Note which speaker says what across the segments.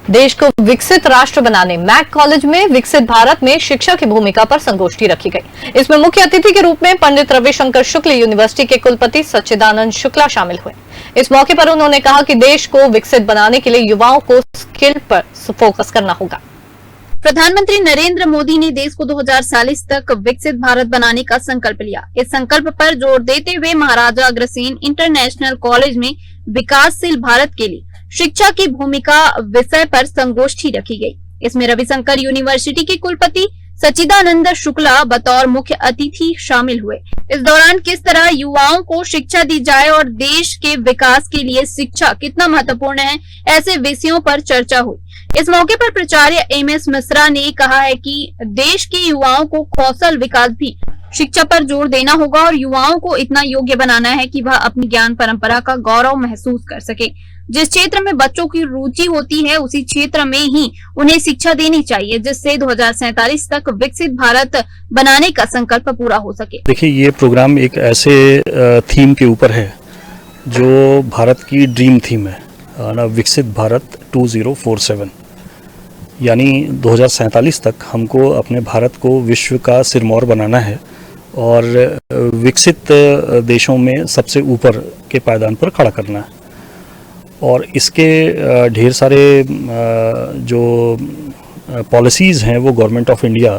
Speaker 1: देश को विकसित राष्ट्र बनाने मैक कॉलेज में विकसित भारत में शिक्षा की भूमिका पर संगोष्ठी रखी गई। इसमें मुख्य अतिथि के रूप में पंडित रविशंकर शुक्ल यूनिवर्सिटी के कुलपति सच्चिदानंद शुक्ला शामिल हुए। इस मौके पर उन्होंने कहा कि देश को विकसित बनाने के लिए युवाओं को स्किल पर फोकस करना होगा।
Speaker 2: प्रधानमंत्री नरेंद्र मोदी ने देश को 2040 तक विकसित भारत बनाने का संकल्प लिया। इस संकल्प पर जोर देते हुए महाराजा अग्रसेन इंटरनेशनल कॉलेज में विकासशील भारत के लिए शिक्षा की भूमिका विषय पर संगोष्ठी रखी गई। इसमें रविशंकर यूनिवर्सिटी के कुलपति सच्चिदानंद शुक्ला बतौर मुख्य अतिथि शामिल हुए। इस दौरान किस तरह युवाओं को शिक्षा दी जाए और देश के विकास के लिए शिक्षा कितना महत्वपूर्ण है, ऐसे विषयों पर चर्चा हुई। इस मौके पर प्राचार्य एमएस मिश्रा ने कहा है कि देश के युवाओं को कौशल विकास भी शिक्षा पर जोर देना होगा और युवाओं को इतना योग्य बनाना है कि वह अपनी ज्ञान परंपरा का गौरव महसूस कर सके। जिस क्षेत्र में बच्चों की रुचि होती है उसी क्षेत्र में ही उन्हें शिक्षा देनी चाहिए, जिससे 2047 तक विकसित भारत बनाने का संकल्प पूरा हो सके।
Speaker 3: देखिए, ये प्रोग्राम एक ऐसे थीम के ऊपर है जो भारत की ड्रीम थीम है ना, विकसित भारत 2047, यानी 2047 तक हमको अपने भारत को विश्व का सिरमौर बनाना है और विकसित देशों में सबसे ऊपर के पायदान पर खड़ा करना है। और इसके ढेर सारे जो पॉलिसीज़ हैं वो गवर्नमेंट ऑफ इंडिया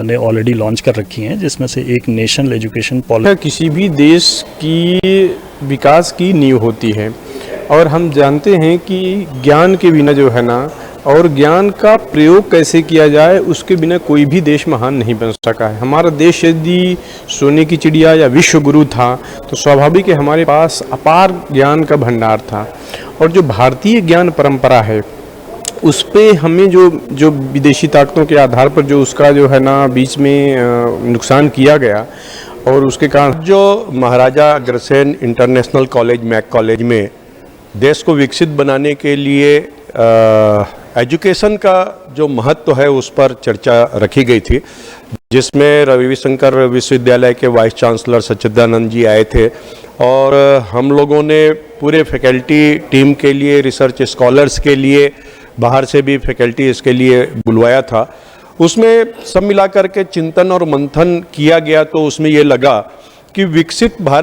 Speaker 3: ने ऑलरेडी लॉन्च कर रखी हैं, जिसमें से एक नेशनल एजुकेशन पॉलिसी
Speaker 4: किसी भी देश की विकास की नींव होती है और हम जानते हैं कि ज्ञान के बिना जो है ना, और ज्ञान का प्रयोग कैसे किया जाए उसके बिना कोई भी देश महान नहीं बन सका है। हमारा देश यदि सोने की चिड़िया या विश्व गुरु था तो स्वाभाविक है हमारे पास अपार ज्ञान का भंडार था। और जो भारतीय ज्ञान परंपरा है उस पे हमें जो विदेशी ताकतों के आधार पर जो उसका जो है ना बीच में नुकसान किया गया, और उसके कारण जो Maharaja Agrasen international college MAC college में देश को विकसित बनाने के लिए एजुकेशन का जो महत्व है उस पर चर्चा रखी गई थी, जिसमें रविशंकर विश्वविद्यालय के वाइस चांसलर सच्चिदानंद जी आए थे और हम लोगों ने पूरे फैकल्टी टीम के लिए, रिसर्च स्कॉलर्स के लिए, बाहर से भी फैकल्टी इसके लिए बुलवाया था। उसमें सब मिलाकर के चिंतन और मंथन किया गया तो उसमें ये लगा कि विकसित भारत